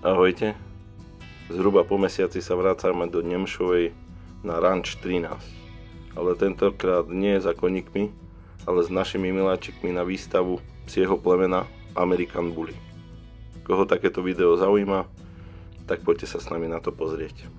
Ahojte. Zhruba po mesiaci sa vracame do Nemšovej na Ranč 13. Ale tentokrát nie za koníkmi, ale s našimi miláčikmi na výstavu psieho plemena American Bully. Koho takéto video zaujíma, tak poďte sa s nami na to pozrieť.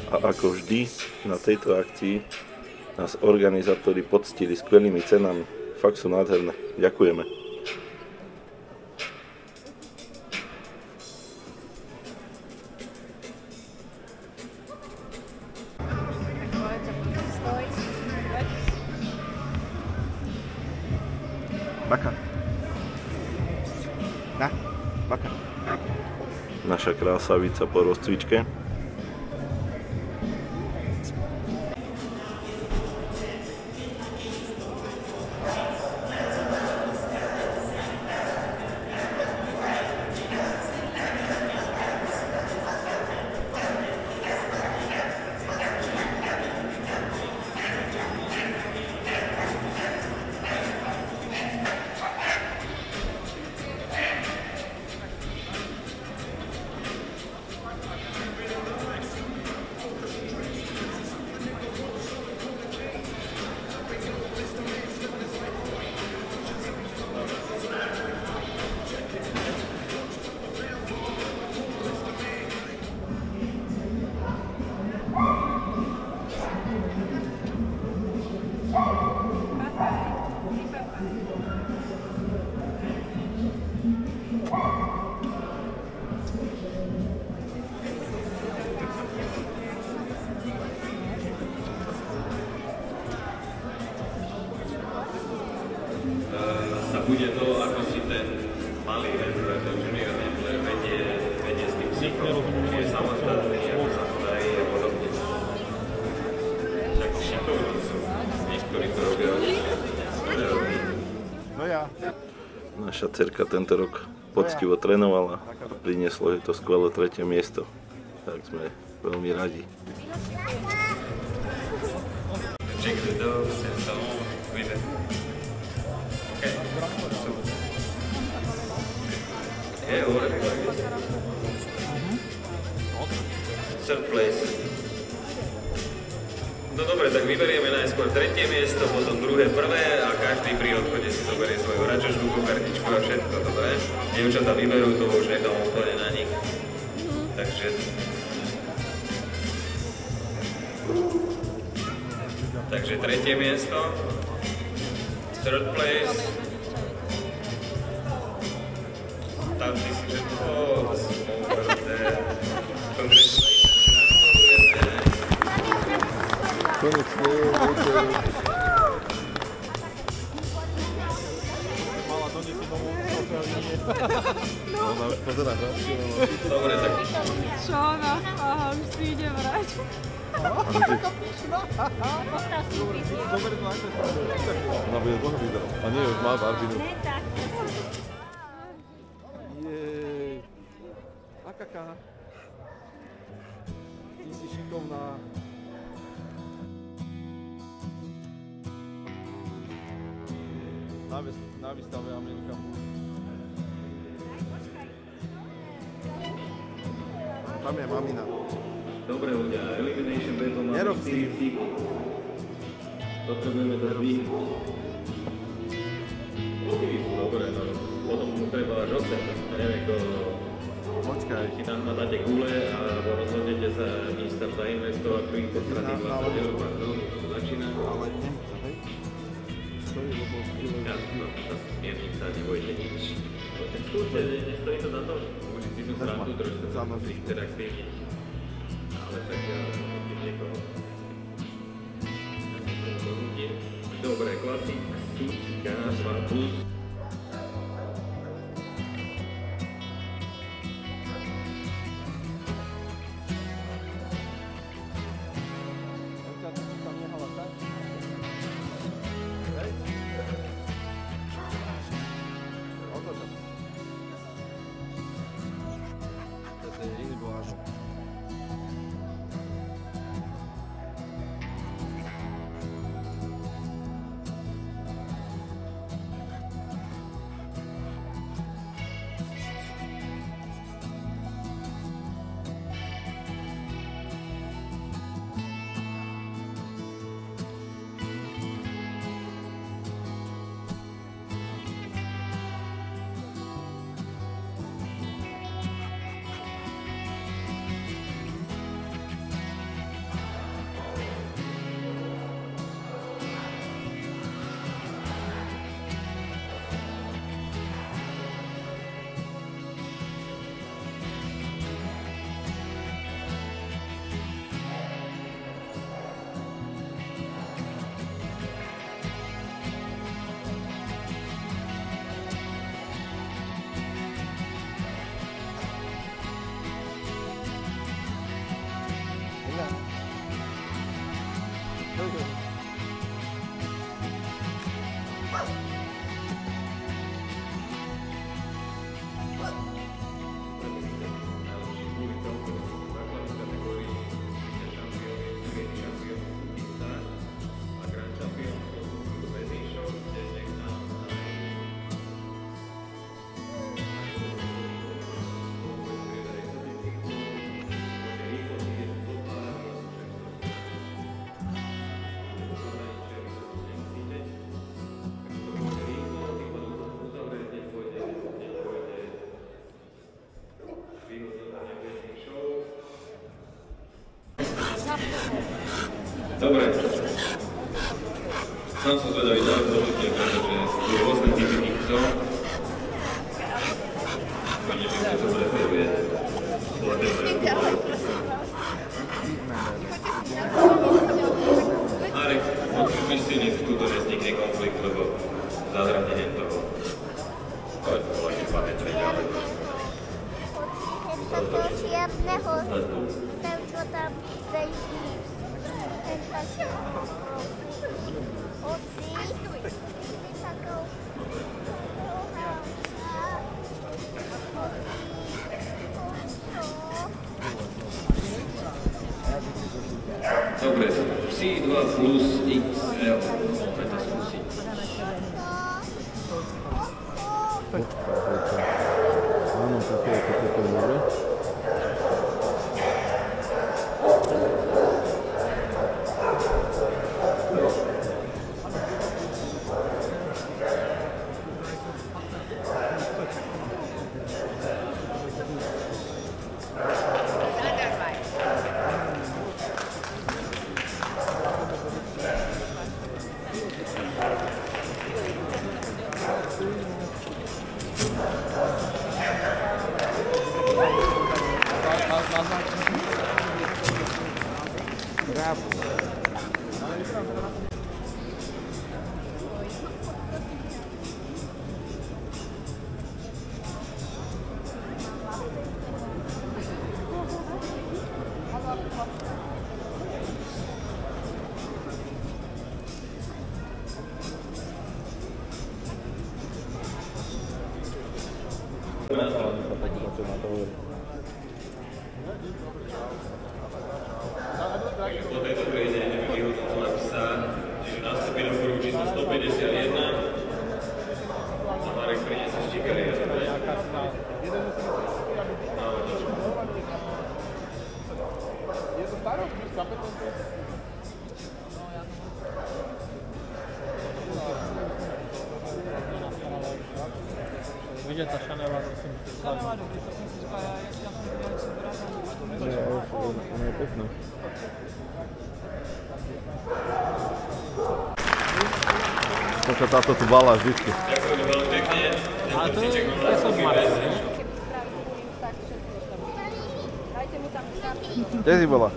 A ako vždy na tejto akcii nás organizátori poctili skvelými cenami. Fakt sú nádherné. Ďakujeme. Baka. Na, baka. Naša krásavica po rozcvičke. Bude to, ako si ten malý ten junior vedie s tým psychom, je samostatný, ako sa podarí a podobne. Však šikovní sú, niektorí to robia No ja. Naša dcerka tento rok poctivo trénovala a prinieslo je to skvelé 3. miesto. Tak sme veľmi radi. Check the dogs and so on with it. Okay. Yeah, already like this. Third place. No dobre, tak vyberieme najskôr 3. miesto, potom 2., 1. a každý pri odchode si zoberie svoju račošku, kartičku a všetko, dobre? Dievčatá vyberú, to už nechám úplne na nich. Takže 3. miesto. Third place. tam si si, že to gratulujeme. Konečne, mala doniesť domov no. Ona už pozerá hračky. Dobre, tak. Čo nás? Aha, už si ide vrať. Postav si video. Ona bude dlho video. A nie, už má Barbinu. Jej. Akaka. Ty si šikovná. Na výstave Amerika. Tam je mamina. Dobre ľudia, Elimination Battle máme Nerob s tým. Potrebujeme to zdvihnúť. Dobre, no. Potom mu treba až 8. Neviem, kto... Počkaj. Či tam dáte gule a rozhodnete sa ísť tam zainvestovať, pri postrany 20 eur, pardon, to začína. Ale nechce, hej? Stojí, lebo... Ja, no, to smiernica, nebojte nič. Tak skúste, nestojí to za to? Môžete si tu srandu trošku interaktívniť. Ale tak ja niekoho. Dobre, klasik, súťka, 2+. Dobre. Sám som zvedavý, že to bude, pretože sú rôzne typy týchto. Neviem, čo to preferuje. Marek, odkúpiš si nic, tu to nevznikne konflikt, lebo zazranenie toho. Poď, poľaďte pamäť, ďalej. Čiapného, ten, čo tam beží. Dobre, psi 2 plus XL, môžeme to skúsiť. Áno, také je to dobre. Po tejto triede ideme vyhodnocovať psa, čiže nastúpi do kruhu číslo 151 a Marek priniesie štikary. Vidět ta Chanela, to jsem si říkal. Chanela dobrý, to jsem si říkal, já jsem viděl, jak jsem vyrážel. Ono je pekné. Taká táto tu bala vždycky. Ďakujem veľmi pekne. Ale to je Marek, ne? Kde si bola?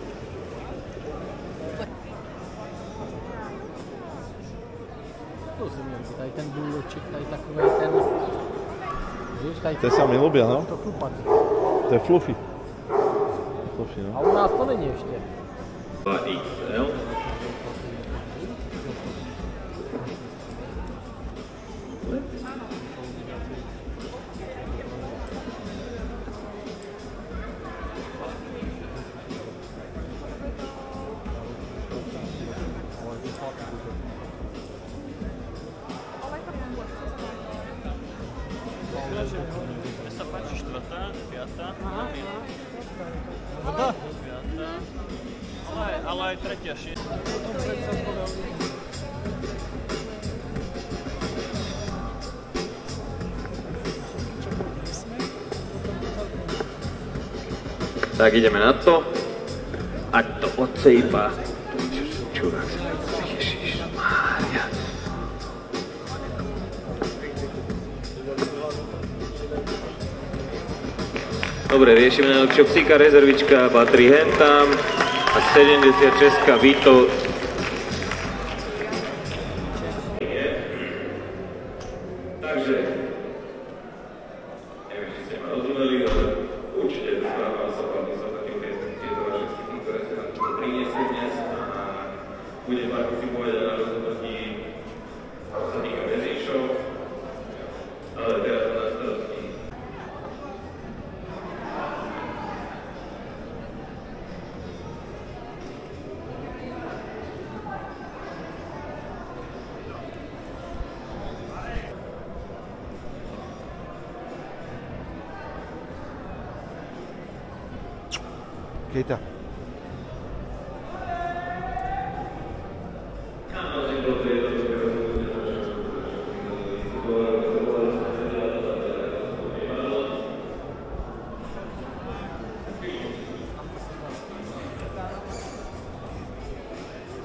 To si neviem, tady ten buldoček, tady takovej ten... To sa mi ľúbia, no? To chlupatý. To je fluffy. Fluffy, no. A u nás to není ještě. 2XL. Mne sa páči 4., 5. Ale aj 3. a 6. Tak ideme na to. Ať to odsejpa. Čurák. Ježišmária. Dobre, riešime najlepšieho psíka, rezervička patrí hentam a 76 Vito. Takže, neviem, či ste ma rozumeli, ale určite správam sa vám sa takým tieto vaše psíky, ktoré ste nám priniesli dnes a budem participovať na rozhodnutí, čo sa týka väzíšov, ale teraz na starosti. Kejta.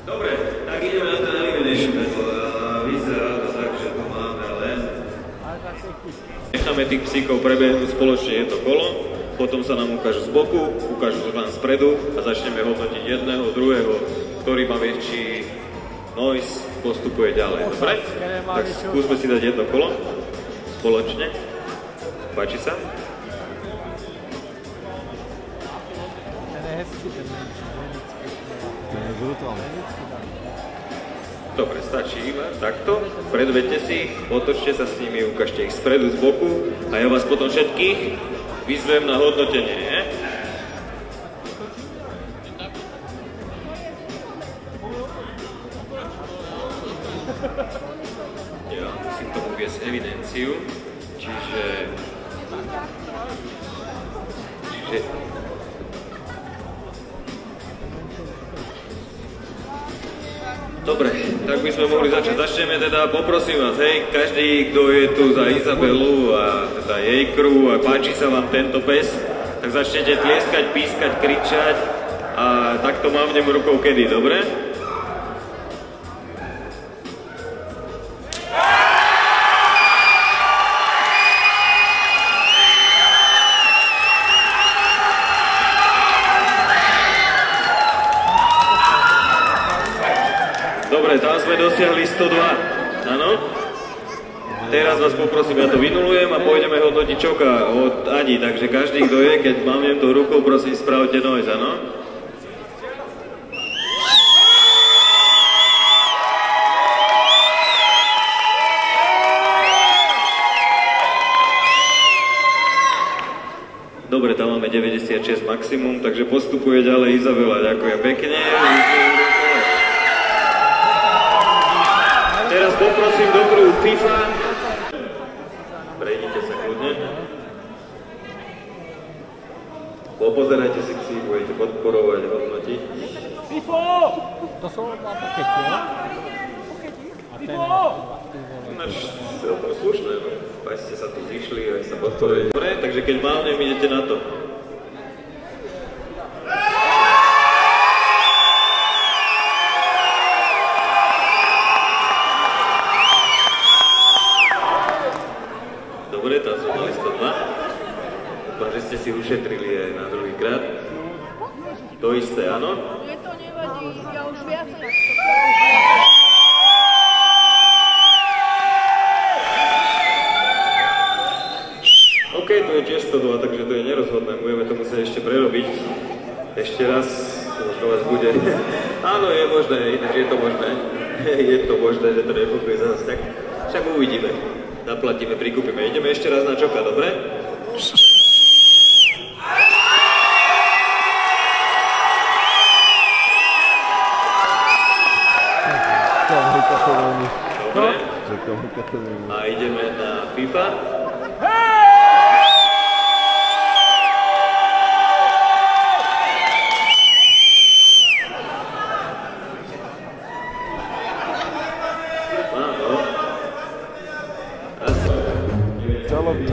Dobre, tak ideme na ten elimination battle. Vyzerá to tak, že to máme len. Necháme tých psíkov prebehnúť spoločne jedno kolo, potom sa nám ukážu z boku, ukážu vám spredu a začneme hodnotiť jedného, druhého, ktorý má väčší noise, postupuje ďalej. Dobre? Tak skúsme si dať jedno kolo spoločne. Páči sa? Ten je hezký, ten To je brutálne. Dobre, stačí iba takto. Predvedte si, otočte sa s nimi, ukážte ich spredu, z boku a ja vás potom všetkých vyzvem na hodnotenie, nie? Ja musím tomu viesť evidenciu, čiže... Dobre, tak by sme mohli začať. Začneme teda, poprosím vás, hej, každý, kto je tu za Izabelu a teda jej crew a páči sa vám tento pes, tak začnete tlieskať, pískať, kričať a takto mávnem rukou kedy, dobre? 102. Áno? Teraz vás poprosím, ja to vynulujem a pôjdeme hodnotiť čoka od Ani, takže každý, kto je, keď mám tou rukou, prosím, spravte noise, áno? Dobre, tam máme 96 maximum, takže postupuje ďalej Izabela, ďakujem pekne. Teraz poprosím do kruhu FIFA. Prejdite sa kľudne. Popozerajte si ksík, budete podporovať, hodnotiť. FIFO! To sú dva pokety, jo? FIFO! To je slušné, no. Aj ste sa tu zišli, aj sa podporujete. Dobre, takže keď mávnem, idete na to. Dobre, tam sme mali 102. Dúfam, že ste si ušetrili aj na druhý krát. To isté, áno? Mne to nevadí, ja už viacej. OK, to je tiež 102, takže to je nerozhodné, budeme to musieť ešte prerobiť. Ešte raz, možno vás bude. Áno, je možné, ináč je to možné. Je to možné, že to nefunguje zase tak. Však uvidíme. Naplatíme, prikúpime. Ideme ešte raz na čoka, dobre? Dobre. A ideme na FIFA. Chalo byť.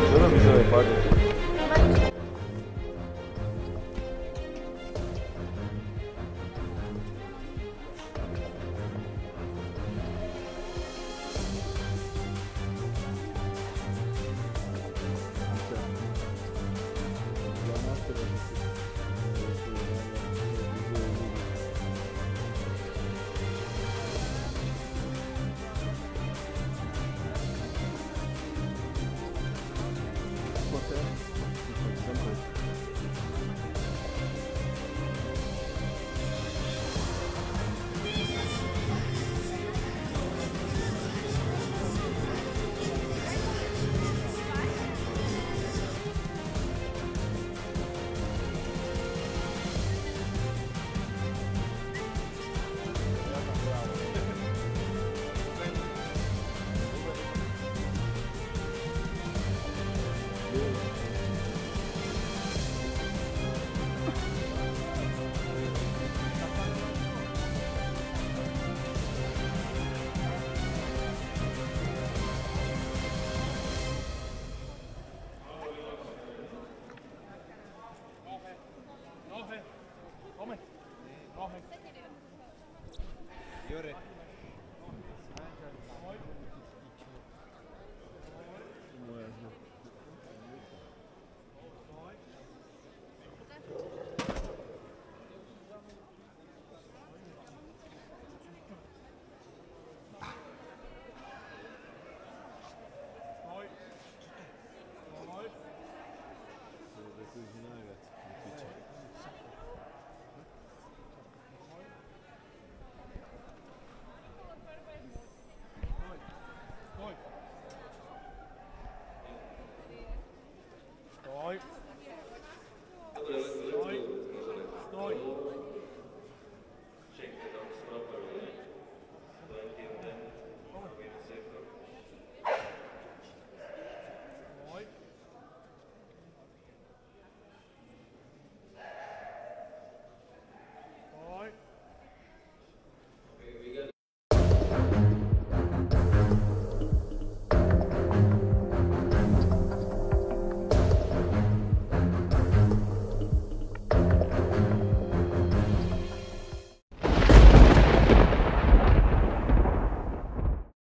Čo robí sa je fakt? Hotel.